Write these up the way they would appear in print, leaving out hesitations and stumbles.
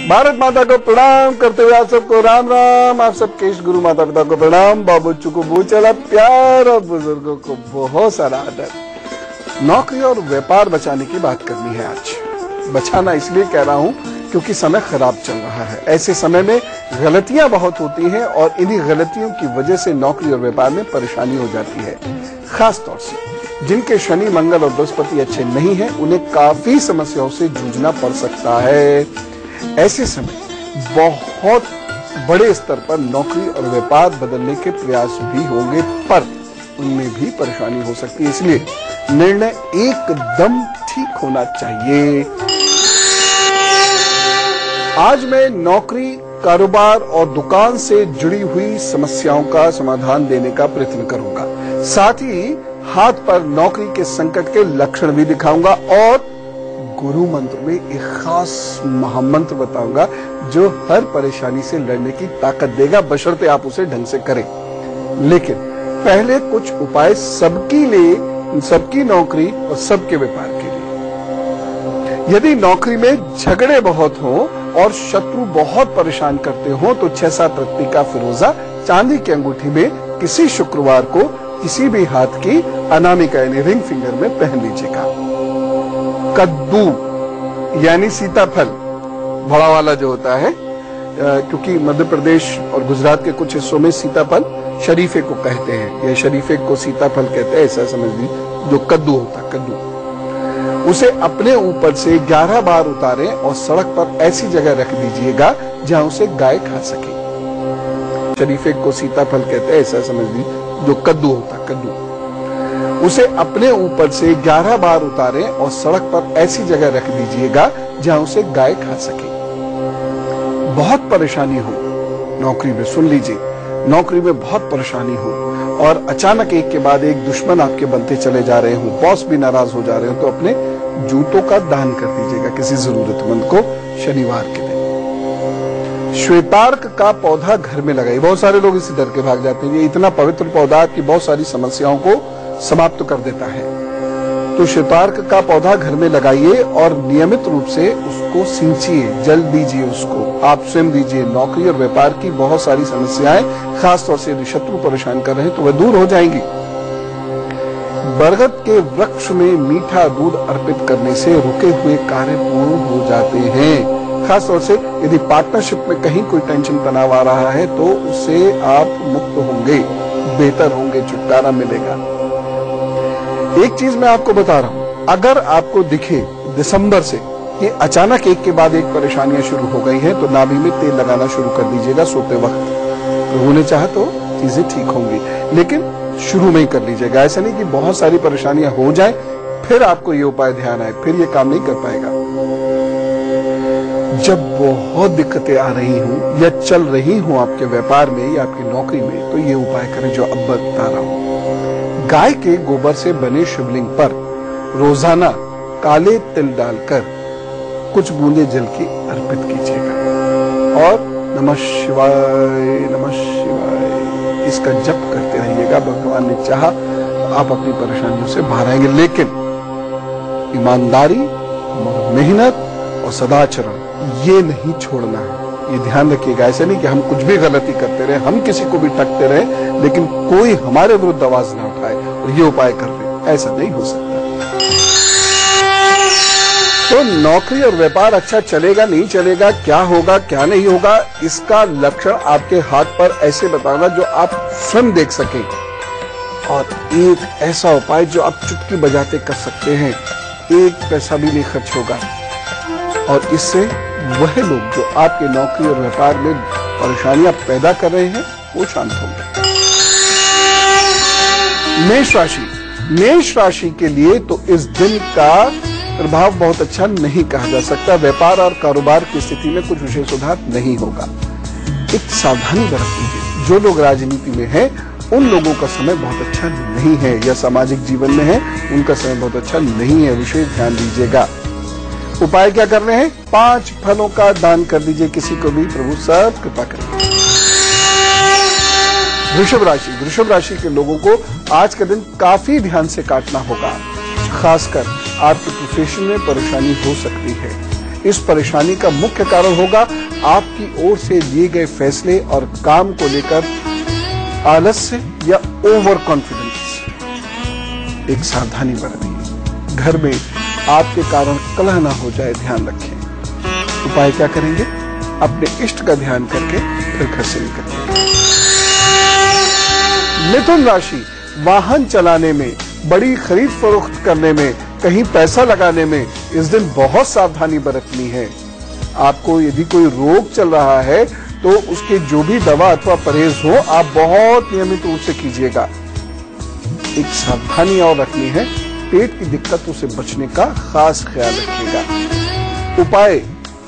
भारत माता को प्रणाम करते हुए आप सबको राम राम। आप सबके इष्ट गुरु माता पिता को प्रणाम, बाबू को बूचड़ा प्यार और बुजुर्गों को बहुत सारा आदर। नौकरी और व्यापार बचाने की बात करनी है आज। बचाना इसलिए कह रहा हूं क्योंकि समय खराब चल रहा है। ऐसे समय में गलतियां बहुत होती हैं और इन्हीं गलतियों की वजह से नौकरी और व्यापार में परेशानी हो जाती है। खास तौर से जिनके शनि मंगल और बृहस्पति अच्छे नहीं हैं, उन्हें काफी समस्याओं से जूझना पड़ सकता है। ऐसे समय बहुत बड़े स्तर पर नौकरी और व्यापार बदलने के प्रयास भी होंगे, पर उनमें भी परेशानी हो सकती है। इसलिए निर्णय एकदम ठीक होना चाहिए। आज मैं नौकरी, कारोबार और दुकान से जुड़ी हुई समस्याओं का समाधान देने का प्रयत्न करूंगा। साथ ही हाथ पर नौकरी के संकट के लक्षण भी दिखाऊंगा और गुरु मंत्र में एक खास महामंत्र बताऊंगा जो हर परेशानी से लड़ने की ताकत देगा, बशर्ते आप उसे ढंग से करें। लेकिन पहले कुछ उपाय सबकी नौकरी और सबके व्यापार के लिए। यदि नौकरी में झगड़े बहुत हों और शत्रु बहुत परेशान करते हो तो 6-7 रत्ती का फिरोजा चांदी की अंगूठी में किसी शुक्रवार को किसी भी हाथ की अनामिका यानी रिंग फिंगर में पहन लीजिएगा। कद्दू यानी सीताफल बड़ा वाला जो होता है, क्योंकि मध्य प्रदेश और गुजरात के कुछ हिस्सों में सीताफल शरीफे को कहते हैं, या शरीफे को सीताफल कहते हैं, ऐसा समझ लीजिए। जो कद्दू होता है, कद्दू, उसे अपने ऊपर से 11 बार उतारें और सड़क पर ऐसी जगह रख दीजिएगा जहां उसे गाय खा सके। शरीफे को सीताफल कहते हैं, ऐसा समझ लीजिए। जो कद्दू होता है, कद्दू, उसे अपने ऊपर से 11 बार उतारें और सड़क पर ऐसी जगह रख दीजिएगा जहां उसे गाय खा सके। बहुत परेशानी हो नौकरी में, सुन लीजिए, नौकरी में बहुत परेशानी हो और अचानक एक के बाद एक दुश्मन आपके बनते चले जा रहे हो, बॉस भी नाराज हो जा रहे हो, तो अपने जूतों का दान कर दीजिएगा किसी जरूरतमंद को शनिवार के दिन। श्वेतार्क का पौधा घर में लगाइए। बहुत सारे लोग इसी डर के भाग जाते हैं, ये इतना पवित्र पौधा आपकी बहुत सारी समस्याओं को समाप्त कर देता है। तो श्वेतार्क का पौधा घर में लगाइए और नियमित रूप से उसको सींचिए, जल दीजिए, उसको आप स्वयं दीजिए। नौकरी और व्यापार की बहुत सारी समस्याएं, खासतौर से यदि शत्रु परेशान कर रहे हैं तो वह दूर हो जाएंगी। बरगद के वृक्ष में मीठा दूध अर्पित करने से रुके हुए कार्य पूर्ण हो जाते हैं। खासतौर से यदि पार्टनरशिप में कहीं कोई टेंशन तनाव आ रहा है तो उससे आप मुक्त होंगे, बेहतर होंगे, छुटकारा मिलेगा। एक चीज मैं आपको बता रहा हूं, अगर आपको दिखे दिसंबर से कि अचानक एक के बाद एक परेशानियां शुरू हो गई हैं तो नाभि में तेल लगाना शुरू कर दीजिएगा सोते वक्त। प्रभु ने चाहा तो चीजें ठीक होंगी, लेकिन शुरू में ही कर लीजिएगा। ऐसा नहीं कि बहुत सारी परेशानियां हो जाए फिर आपको ये उपाय ध्यान आए, फिर ये काम नहीं कर पाएगा। जब बहुत दिक्कतें आ रही हों या चल रही हों आपके व्यापार में या आपकी नौकरी में, तो ये उपाय करें जो अब बता रहा हूं। गाय के गोबर से बने शिवलिंग पर रोजाना काले तिल डालकर कुछ बूंदे जल की अर्पित कीजिएगा और नमः शिवाय नमः शिवाय इसका जप करते रहिएगा। भगवान ने चाहा तो आप अपनी परेशानियों से बाहर आएंगे। लेकिन ईमानदारी, मेहनत और सदाचरण ये नहीं छोड़ना है, ये ध्यान रखिएगा। ऐसे नहीं कि हम कुछ भी गलती करते रहे, हम किसी को भी ठगते रहे, लेकिन कोई हमारे विरुद्ध आवाज ना उठाए और ये उपाय कर ले, ऐसा नहीं हो सकता। तो नौकरी और व्यापार अच्छा चलेगा नहीं चलेगा, क्या होगा क्या नहीं होगा, इसका लक्षण आपके हाथ पर ऐसे बताऊंगा जो आप स्वयं देख सकें। और एक ऐसा उपाय जो आप चुटकी बजाते कर सकते हैं, 1 पैसा भी नहीं खर्च होगा और इससे वह लोग जो आपके नौकरी और व्यापार में परेशानियां पैदा कर रहे हैं वो शांत होंगे। मेष राशि के लिए तो इस दिन का प्रभाव बहुत अच्छा नहीं कहा जा सकता। व्यापार और कारोबार की स्थिति में कुछ विशेष सुधार नहीं होगा। एक सावधानी बरत लीजिए। जो लोग राजनीति में हैं उन लोगों का समय बहुत अच्छा नहीं है, या सामाजिक जीवन में है उनका समय बहुत अच्छा नहीं है, विशेष ध्यान दीजिएगा। उपाय क्या करने हैं? 5 फलों का दान कर दीजिए किसी को भी, प्रभु सब कृपा करेंगे। वृषभ राशि के लोगों को आज का दिन काफी ध्यान से काटना होगा। खासकर आपके प्रोफेशन में परेशानी हो सकती है। इस परेशानी का मुख्य कारण होगा आपकी ओर से लिए गए फैसले और काम को लेकर आलस्य या ओवर कॉन्फिडेंस। एक सावधानी बरतिए, घर में आपके कारण कलह ना हो जाए, ध्यान रखें। उपाय क्या करेंगे? अपने इष्ट का ध्यान करके फिर घर से निकलिए। मिथुन राशि, वाहन चलाने में, बड़ी खरीद फरोख्त करने में, कहीं पैसा लगाने में इस दिन बहुत सावधानी बरतनी है। आपको यदि कोई रोग चल रहा है तो उसके जो भी दवा अथवा परहेज हो आप बहुत नियमित रूप से कीजिएगा। एक सावधानी और रखनी है, पेट की दिक्कतों से बचने का खास ख्याल रखिएगा। उपाय,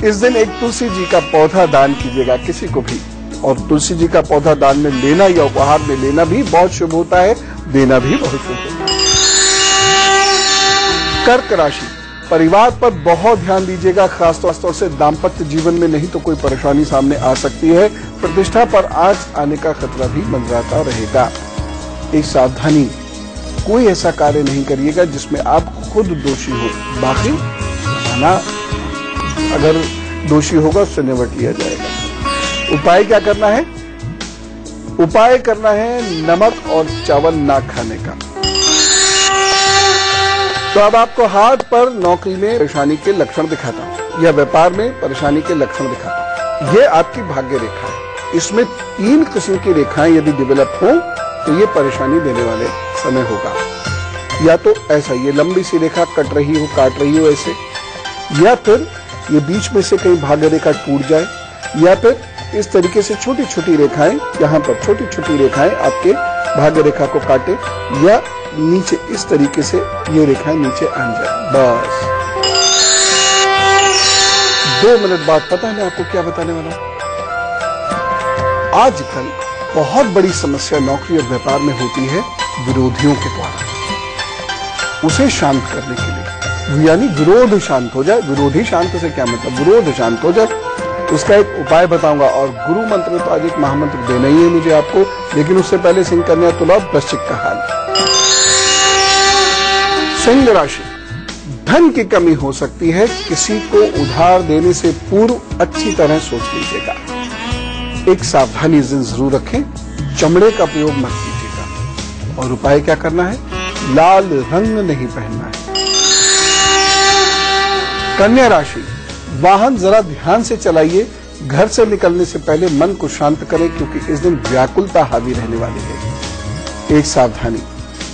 इस दिन एक तुलसी जी का पौधा दान कीजिएगा किसी को भी, और तुलसी जी का पौधा दान में लेना या उपहार में लेना भी बहुत शुभ होता है, देना भी बहुत शुभ होता है। कर्क राशि, परिवार पर बहुत ध्यान दीजिएगा, खासतौर से दाम्पत्य जीवन में, नहीं तो कोई परेशानी सामने आ सकती है। प्रतिष्ठा पर आंच आने का खतरा भी मंडराता रहेगा। एक सावधानी, कोई ऐसा कार्य नहीं करिएगा जिसमें आप खुद दोषी हो, बाकी ना अगर दोषी होगा उससे निपट लिया जाएगा। उपाय क्या करना है? उपाय करना है नमक और चावल ना खाने का। तो अब आपको हाथ पर नौकरी में परेशानी के लक्षण दिखाता हूं या व्यापार में परेशानी के लक्षण दिखाता हूं। ये आपकी भाग्य रेखा है। इसमें 3 किस्म की रेखाएं यदि डेवलप हो तो ये परेशानी देने वाले समय होगा। या तो ऐसा ये लंबी सी रेखा कट रही हो, काट रही हो ऐसे, या फिर ये बीच में से कहीं भाग्य रेखा टूट जाए, या फिर इस तरीके से छोटी छोटी रेखाएं, यहाँ पर छोटी छोटी रेखाएं आपके भाग्य रेखा को काटे, या नीचे इस तरीके से ये रेखाएं नीचे आ जाए। बस 2 मिनट बाद पता है मैं आपको क्या बताने वाला हूं। आजकल बहुत बड़ी समस्या नौकरी और व्यापार में होती है विरोधियों के द्वारा। उसे शांत करने के लिए, यानी विरोध शांत हो जाए। विरोधी शांत से क्या मतलब? विरोध शांत हो जाए, उसका एक उपाय बताऊंगा। और गुरु मंत्र तो आज एक महामंत्र देना ही है मुझे आपको, लेकिन उससे पहले सिंह कन्या तुला वृश्चिक का हाल। सिंह राशि, धन की कमी हो सकती है, किसी को उधार देने से पूर्व अच्छी तरह सोच लीजिएगा। एक सावधानी जरूर रखें, चमड़े का प्रयोग मत कीजिएगा। और उपाय क्या करना है? लाल रंग नहीं पहनना है। कन्या राशि, वाहन जरा ध्यान से चलाइए, घर से निकलने से पहले मन को शांत करें क्योंकि इस दिन व्याकुलता हावी रहने वाली है। एक सावधानी,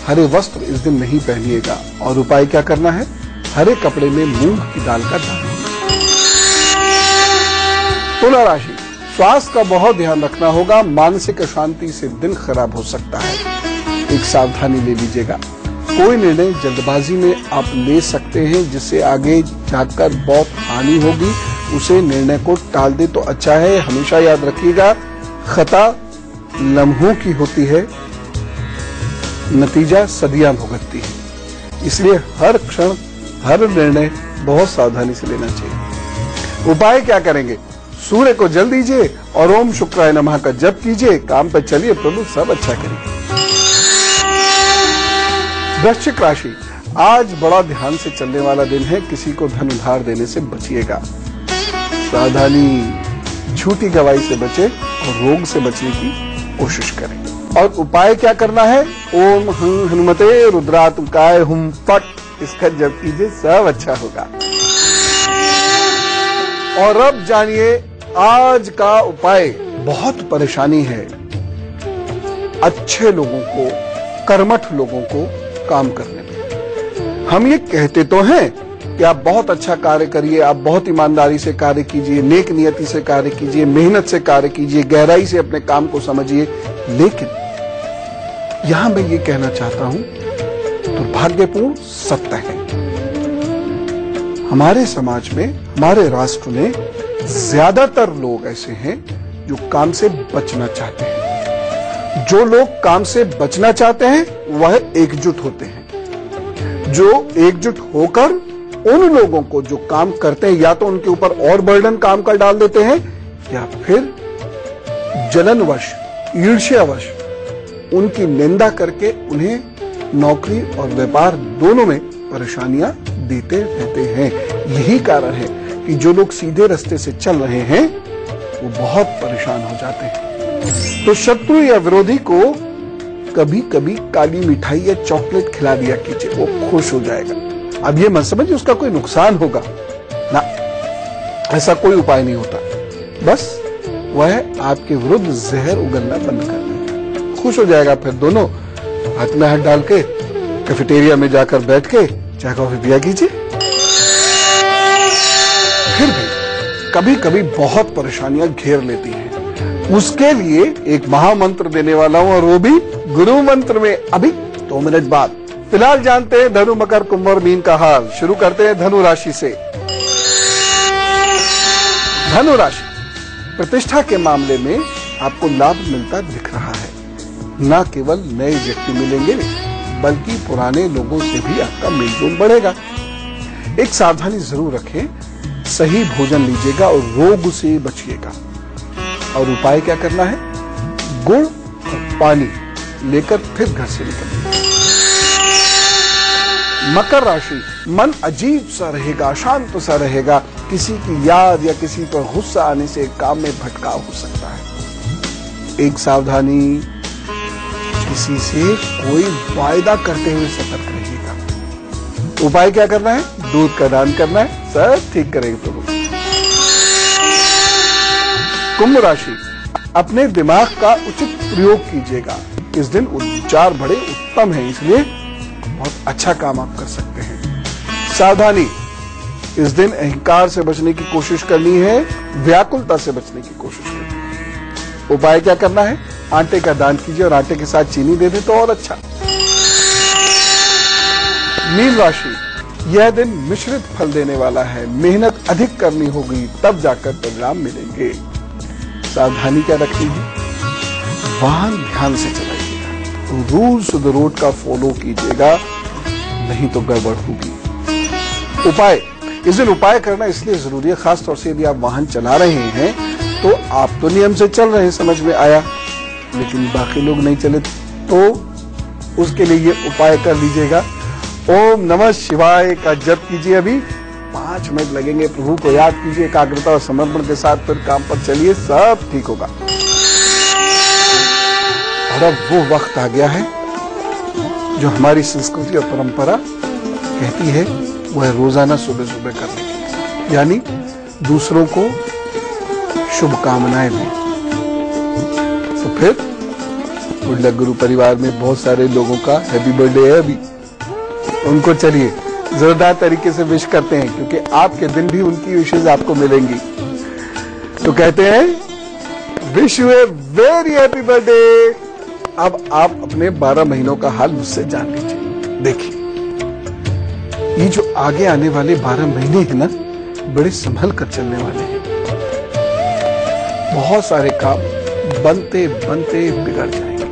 हरे वस्त्र इस दिन नहीं पहनिएगा। और उपाय क्या करना है? हरे कपड़े में मूंग की दाल का दान। तुला राशि, स्वास्थ्य का बहुत ध्यान रखना होगा, मानसिक अशांति से दिन खराब हो सकता है। एक सावधानी ले लीजिएगा। कोई निर्णय जल्दबाजी में आप ले सकते हैं जिससे आगे जाकर बहुत हानि होगी, उसे निर्णय को टाल दे तो अच्छा है। हमेशा याद रखिएगा, खता लम्हों की होती है, नतीजा सदियां भुगतती है। इसलिए हर क्षण हर निर्णय बहुत सावधानी से लेना चाहिए। उपाय क्या करेंगे? सूर्य को जल दीजिए और ओम शुक्राय नमः का जप कीजिए। काम पर चलिए, प्रभु सब अच्छा करेंगे। वृश्चिक राशि, आज बड़ा ध्यान से चलने वाला दिन है, किसी को धन उधार देने से बचिएगा। सावधानी, झूठी गवाही से बचे और रोग से बचने की कोशिश करें। और उपाय क्या करना है? ओम हनुमते रुद्रात्मकाय हुम फट, इसका जप कीजिए, सब अच्छा होगा। और अब जानिए आज का उपाय। बहुत परेशानी है अच्छे लोगों को, कर्मठ लोगों को काम करने में। हम ये कहते तो हैं कि आप बहुत अच्छा कार्य करिए, आप बहुत ईमानदारी से कार्य कीजिए, नेक नियति से कार्य कीजिए, मेहनत से कार्य कीजिए, गहराई से अपने काम को समझिए, लेकिन यहां मैं ये कहना चाहता हूं, दुर्भाग्यपूर्ण सत्य है, हमारे समाज में, हमारे राष्ट्र में ज्यादातर लोग ऐसे हैं जो काम से बचना चाहते हैं। जो लोग काम से बचना चाहते हैं वह एकजुट होते हैं। जो एकजुट होकर उन लोगों को जो काम करते हैं या तो उनके ऊपर और बर्डन काम कर डाल देते हैं, या फिर जलनवश, ईर्ष्यावश उनकी निंदा करके उन्हें नौकरी और व्यापार दोनों में परेशानियां देते रहते हैं। यही कारण है कि जो लोग सीधे रास्ते से चल रहे हैं वो बहुत परेशान हो जाते हैं। तो शत्रु या विरोधी को कभी कभी काली मिठाई या चॉकलेट खिला दिया कीजिए, वो खुश हो जाएगा। अब ये मत समझिए उसका कोई नुकसान होगा ना, ऐसा कोई उपाय नहीं होता। बस वह आपके विरुद्ध जहर उगलना बंद कर देगा, खुश हो जाएगा। फिर दोनों हाथ में हाथ डाल के कैफेटेरिया में जाकर बैठ के चाय कॉफी पिया कीजिए। फिर भी कभी कभी बहुत परेशानियां घेर लेती हैं, उसके लिए एक महामंत्र देने वाला हूं, और वो भी गुरु मंत्र में, अभी 2 मिनट बाद। फिलहाल जानते हैं धनु, मकर, कुंभ और मीन का हाल। शुरू करते हैं धनु राशि से। धनु राशि, प्रतिष्ठा के मामले में आपको लाभ मिलता दिख रहा है। न केवल नए व्यक्ति मिलेंगे बल्कि पुराने लोगों से भी आपका मेलजोल बढ़ेगा। एक सावधानी जरूर रखें, सही भोजन लीजिएगा और रोग से बचिएगा। और उपाय क्या करना है? गुड़ और पानी लेकर फिर घर से निकलिए। मकर राशि, मन अजीब सा रहेगा, शांत सा रहेगा। किसी की याद या किसी पर गुस्सा आने से काम में भटकाव हो सकता है। एक सावधानी, किसी से कोई वायदा करते हुए सतर्क रहिएगा। उपाय क्या करना है? दूध का दान करना है, सब ठीक करेंगे प्रभु। कुंभ राशि, अपने दिमाग का उचित प्रयोग कीजिएगा। इस दिन उच्चार बड़े उत्तम है, इसलिए बहुत अच्छा काम आप कर सकते हैं। सावधानी, इस दिन अहंकार से बचने की कोशिश करनी है, व्याकुलता से बचने की कोशिश करनी है। उपाय क्या करना है? आटे का दान कीजिए और आटे के साथ चीनी दे दे तो और अच्छा। मीन राशि, यह दिन मिश्रित फल देने वाला है। मेहनत अधिक करनी होगी, तब जाकर परिणाम मिलेंगे। सावधानी क्या रखनी है? वाहन ध्यान से चलाइएगा, रूल्स ऑफ द रोड का फॉलो कीजिएगा, नहीं तो गड़बड़ होगी। उपाय, इस दिन उपाय करना इसलिए जरूरी है, खासतौर से यदि आप वाहन चला रहे हैं तो आप तो नियम से चल रहे हैं, समझ में आया, लेकिन बाकी लोग नहीं चले तो उसके लिए ये उपाय कर लीजिएगा। ओम नमः शिवाय का जप कीजिए। अभी 5 मिनट लगेंगे, प्रभु को याद कीजिए, एकाग्रता और समर्पण के साथ फिर काम पर चलिए, सब ठीक होगा। और अब वो वक्त आ गया है जो हमारी संस्कृति और परंपरा कहती है, वह रोजाना सुबह सुबह करने की, यानी दूसरों को शुभकामनाएं दें। तो फिर गुड गुरु परिवार में बहुत सारे लोगों का हैप्पी बर्थडे है अभी, उनको चलिए जोरदार तरीके से विश करते हैं, क्योंकि आपके दिन भी उनकी विशेष आपको मिलेंगी। तो कहते हैं wish U a very happy birthday. अब आप अपने 12 महीनों का हाल मुझसे जान लीजिए। देखिए, ये जो आगे आने वाले 12 महीने हैं ना, बड़े संभल कर चलने वाले हैं। बहुत सारे काम बनते बनते बिगड़ जाएंगे,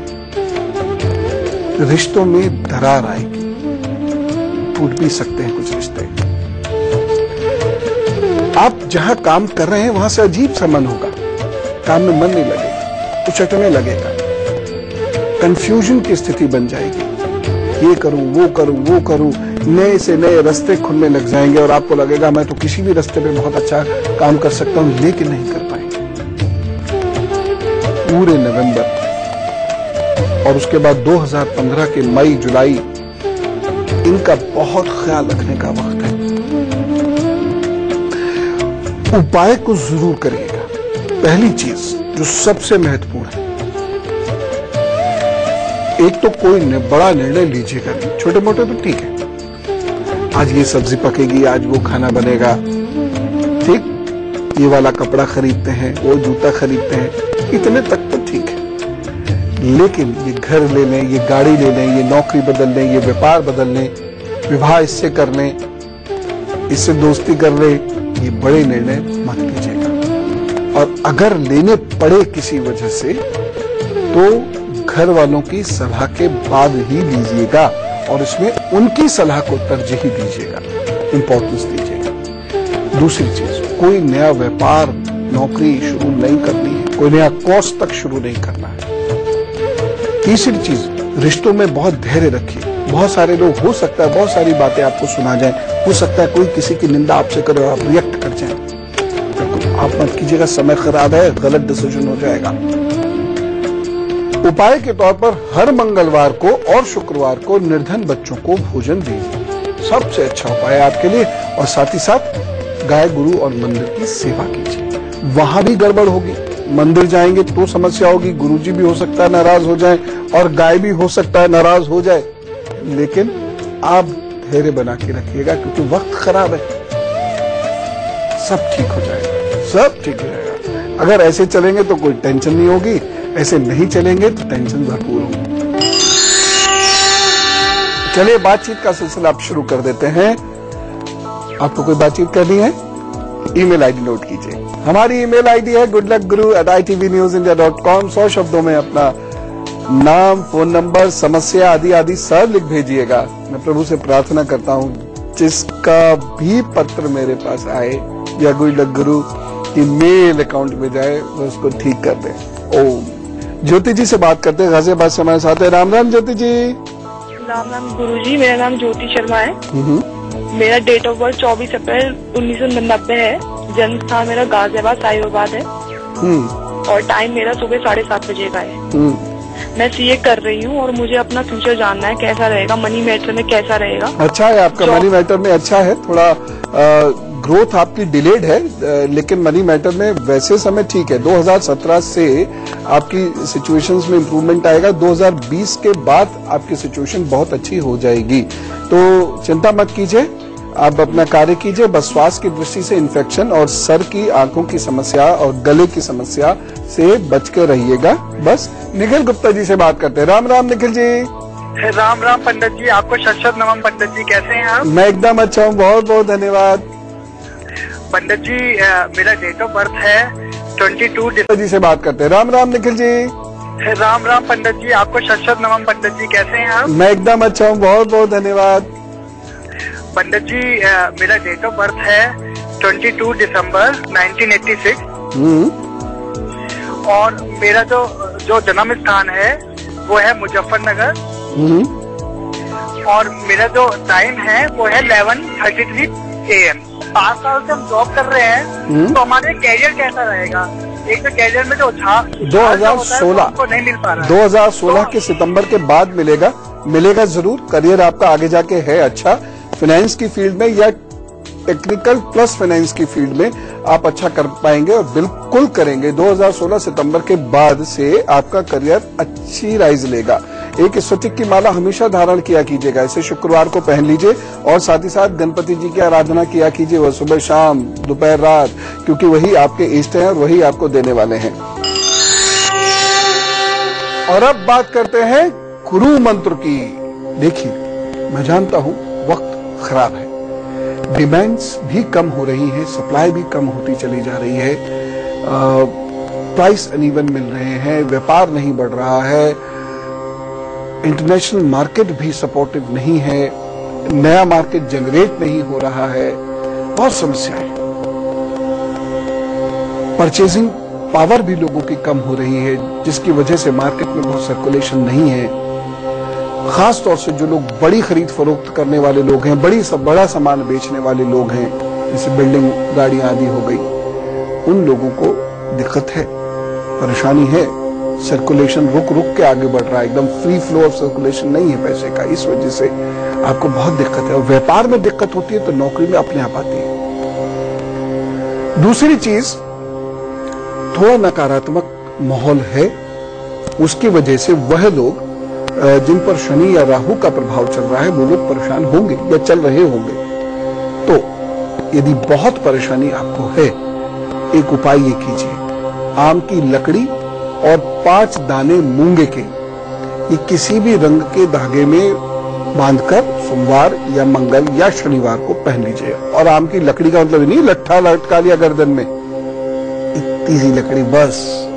रिश्तों में दरार आएगी, टूट भी सकते हैं कुछ रिश्ते। आप जहां काम कर रहे हैं वहां से अजीब सा मन होगा, काम में मन नहीं लगेगा, उचटने लगेगा, कंफ्यूजन की स्थिति बन जाएगी। ये करूं, वो करूं, वो करूं, नए से नए रास्ते खुलने लग जाएंगे और आपको लगेगा मैं तो किसी भी रास्ते पे बहुत अच्छा काम कर सकता हूं, लेकिन नहीं कर पाएंगे। पूरे नवंबर और उसके बाद 2015 के मई जुलाई, इनका बहुत ख्याल रखने का वक्त है। उपाय को जरूर करिएगा। पहली चीज जो सबसे महत्वपूर्ण है, एक तो कोई बड़ा निर्णय लीजिएगा नहीं, छोटे मोटे तो ठीक है, आज ये सब्जी पकेगी, आज वो खाना बनेगा, ठीक, ये वाला कपड़ा खरीदते हैं, वो जूता खरीदते हैं, इतने तक तो ठीक है। लेकिन ये घर ले लें, ये गाड़ी ले लें, ये नौकरी बदल लें, ये व्यापार बदल लें, विवाह इससे कर लें, इससे दोस्ती कर लें, ये बड़े निर्णय मत लीजिएगा। और अगर लेने पड़े किसी वजह से तो घर वालों की सलाह के बाद ही लीजिएगा, और इसमें उनकी सलाह को तरजीह दीजिएगा, इंपॉर्टेंस दीजिएगा। दूसरी चीज, कोई नया व्यापार नौकरी शुरू नहीं करनी है, कोई नया कोर्स तक शुरू नहीं करना है। तीसरी चीज, रिश्तों में बहुत धैर्य रखिए। बहुत सारे लोग, हो सकता है बहुत सारी बातें आपको सुना जाए, हो सकता है कोई किसी की निंदा आपसे करे और आप रिएक्ट कर जाएं, तो आप मत कीजिएगा, समय खराब है, गलत डिसीजन हो जाएगा। उपाय के तौर पर हर मंगलवार को और शुक्रवार को निर्धन बच्चों को भोजन दीजिए, सबसे अच्छा उपाय है आपके लिए। और साथ ही साथ गाय गुरु और मंदिर की सेवा कीजिए। वहां भी गड़बड़ होगी, मंदिर जाएंगे तो समस्या होगी, गुरुजी भी हो सकता है नाराज हो जाए और गाय भी हो सकता है नाराज हो जाए, लेकिन आप धैर्य बना के रखिएगा क्योंकि वक्त खराब है, सब ठीक हो जाएगा, सब ठीक हो जाएगा। अगर ऐसे चलेंगे तो कोई टेंशन नहीं होगी, ऐसे नहीं चलेंगे तो टेंशन भरपूर होगी। चलिए बातचीत का सिलसिला आप शुरू कर देते हैं। आपको कोई बातचीत करनी है, ईमेल आईडी नोट कीजिए। हमारी ईमेल आईडी है goodluckguru@itvnewsindia.com। 100 शब्दों में अपना नाम, फोन नंबर, समस्या आदि आदि सब लिख भेजिएगा। मैं प्रभु से प्रार्थना करता हूँ जिसका भी पत्र मेरे पास आए या गुरु की मेल अकाउंट में जाए वो उसको ठीक कर दे। ओम। ज्योति जी से बात करते हैं, गाजियाबाद से हमारे साथ है। राम राम ज्योति जी। राम राम गुरुजी, मेरा नाम ज्योति शर्मा है। मेरा डेट ऑफ बर्थ 24 अप्रैल 1999 है। जन्म स्थान मेरा गाजियाबाद साहिबाबाद है और टाइम मेरा सुबह 7:30 बजे का है। मैं सीए कर रही हूँ और मुझे अपना फ्यूचर जानना है, कैसा रहेगा, मनी मैटर में कैसा रहेगा। अच्छा है आपका, मनी मैटर में अच्छा है, थोड़ा ग्रोथ आपकी डिलेड है, लेकिन मनी मैटर में वैसे समय ठीक है। 2017 से आपकी सिचुएशंस में इंप्रूवमेंट आएगा, 2020 के बाद आपकी सिचुएशन बहुत अच्छी हो जाएगी, तो चिंता मत कीजिए, आप अपना कार्य कीजिए। बस स्वास्थ्य की दृष्टि से इन्फेक्शन और सर की, आंखों की समस्या और गले की समस्या से बच के रहिएगा। बस निखिल गुप्ता जी से बात करते हैं। राम राम निखिल जी। राम राम पंडित जी, आपको शत नमन। पंडित जी कैसे हैं आप? मैं एकदम अच्छा हूँ, बहुत बहुत धन्यवाद। पंडित जी मेरा डेट ऑफ बर्थ है 22 जी से बात करते हैं। राम राम निखिल जी। राम राम पंडित जी, आपको शत नमन। पंडित जी कैसे हैं आप? मैं एकदम अच्छा हूँ, बहुत बहुत धन्यवाद। पंडित जी मेरा डेट ऑफ बर्थ है 22 दिसंबर 1986 और मेरा जो जन्म स्थान है वो है मुजफ्फरनगर और मेरा जो टाइम है वो है 11:33 AM। 5 साल से हम जॉब कर रहे हैं, तो हमारे कैरियर कैसा रहेगा? एक तो कैरियर में जो 2016 को नहीं मिल पा रहा है। 2016 के सितंबर के बाद मिलेगा जरूर। करियर आपका आगे जाके है अच्छा, फाइनेंस की फील्ड में या टेक्निकल प्लस फाइनेंस की फील्ड में आप अच्छा कर पाएंगे और बिल्कुल करेंगे। 2016 सितंबर के बाद से आपका करियर अच्छी राइज लेगा। एक स्फटिक की माला हमेशा धारण किया कीजिएगा, इसे शुक्रवार को पहन लीजिए और साथ ही साथ गणपति जी की आराधना किया कीजिए, वह सुबह शाम दोपहर रात, क्योंकि वही आपके इष्ट हैं और वही आपको देने वाले हैं। और अब बात करते हैं गुरु मंत्र की। देखिए, मैं जानता हूं वक्त खराब है, डिमांड्स भी कम हो रही है, सप्लाई भी कम होती चली जा रही है, प्राइस अनइवन मिल रहे हैं, व्यापार नहीं बढ़ रहा है, इंटरनेशनल मार्केट भी सपोर्टिव नहीं है, नया मार्केट जनरेट नहीं हो रहा है, बहुत समस्याएं। परचेजिंग पावर भी लोगों की कम हो रही है, जिसकी वजह से मार्केट में बहुत सर्कुलेशन नहीं है। खास तौर से जो लोग बड़ी खरीद फरोख्त करने वाले लोग हैं, बड़ा सामान बेचने वाले लोग हैं, जैसे बिल्डिंग, गाड़ियां आदि हो गई, उन लोगों को दिक्कत है, परेशानी है। सर्कुलेशन रुक के आगे बढ़ रहा है, एकदम फ्री फ्लो ऑफ सर्कुलेशन नहीं है पैसे का, इस वजह से आपको बहुत दिक्कत है। और व्यापार में दिक्कत होती है तो नौकरी में अपने आप आती है। दूसरी चीज, थोड़ा नकारात्मक माहौल है, उसकी वजह से वह लोग जिन पर शनि या राहु का प्रभाव चल रहा है वो लोग परेशान होंगे या चल रहे होंगे। तो यदि बहुत परेशानी आपको है, एक उपाय ये कीजिए, आम की लकड़ी और 5 दाने मूंगे के, ये किसी भी रंग के धागे में बांधकर सोमवार या मंगल या शनिवार को पहन लीजिए। और आम की लकड़ी का मतलब नहीं लट्ठा लटका लिया गर्दन में, इतनी सी लकड़ी बस।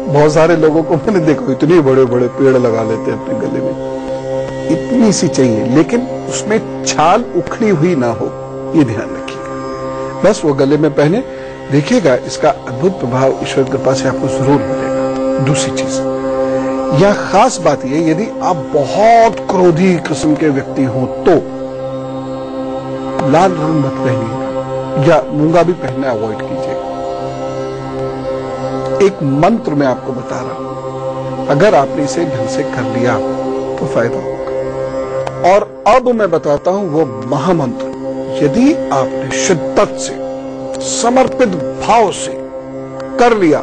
बहुत सारे लोगों को मैंने देखो इतने बड़े बड़े पेड़ लगा लेते हैं अपने गले में, इतनी सी चाहिए, लेकिन उसमें छाल उखड़ी हुई ना हो, ये ध्यान रखिएगा। बस वो गले में पहने, देखिएगा इसका अद्भुत प्रभाव ईश्वर की कृपा से आपको जरूर मिलेगा। दूसरी चीज, यह खास बात यह, यदि आप बहुत क्रोधी किस्म के व्यक्ति हो तो लाल रंग मत पहनिएगा या मूंगा भी पहनना अवॉइड कीजिए। एक मंत्र मैं आपको बता रहा हूं, अगर आपने इसे ढंग से कर लिया तो फायदा होगा। और अब मैं बताता हूं वो महामंत्र, यदि आपने शिद्दत से समर्पित भाव से कर लिया,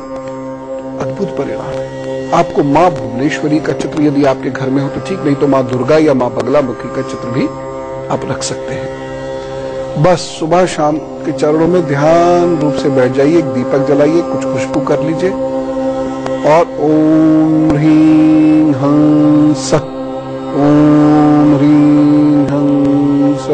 अद्भुत परिणाम है। आपको मां भुवनेश्वरी का चित्र यदि आपके घर में हो तो ठीक, नहीं तो मां दुर्गा या मां बगलामुखी का चित्र भी आप रख सकते हैं। बस सुबह शाम के चरणों में ध्यान रूप से बैठ जाइए, एक दीपक जलाइए, कुछ खुशबू कर लीजिए और ओम ह्रीं हंस, ओम ह्रीं हंस,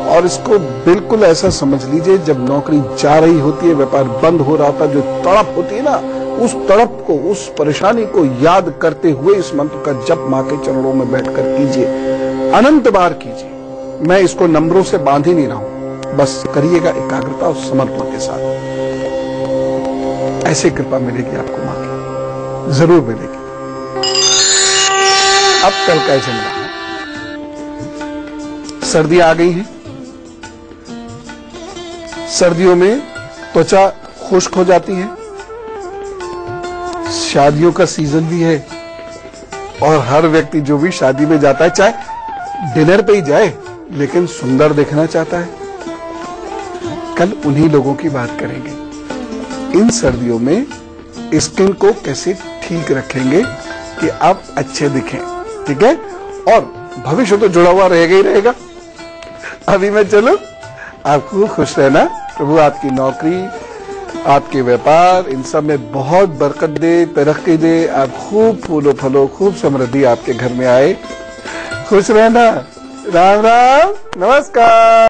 और इसको बिल्कुल ऐसा समझ लीजिए जब नौकरी जा रही होती है, व्यापार बंद हो रहा था, जो तड़प होती है ना, उस तड़प को, उस परेशानी को याद करते हुए इस मंत्र का जप मां के चरणों में बैठकर कीजिए, अनंत बार कीजिए। मैं इसको नंबरों से बांध ही नहीं रहा हूं, बस करिएगा एकाग्रता और समर्पण के साथ। ऐसे कृपा मिलेगी आपको मां की, जरूर मिलेगी। अब कल का एजेंडा, सर्दियां आ गई हैं, सर्दियों में त्वचा खुश्क हो जाती है, शादियों का सीजन भी है और हर व्यक्ति जो भी शादी में जाता है, चाहे डिनर पे ही जाए, लेकिन सुंदर दिखना चाहता है। कल उन्हीं लोगों की बात करेंगे। इन सर्दियों में स्किन को कैसे ठीक रखेंगे कि आप अच्छे दिखें, ठीक है? और भविष्य तो जुड़ा हुआ रहेगा ही रहेगा। अभी मैं चलूं, आप खूब खुश रहना, प्रभु आपकी नौकरी, आपके व्यापार, इन सब में बहुत बरकत दे, तरक्की दे, आप खूब फूलो फलो, खूब समृद्धि आपके घर में आए। खुश रहना। राम राम, नमस्कार।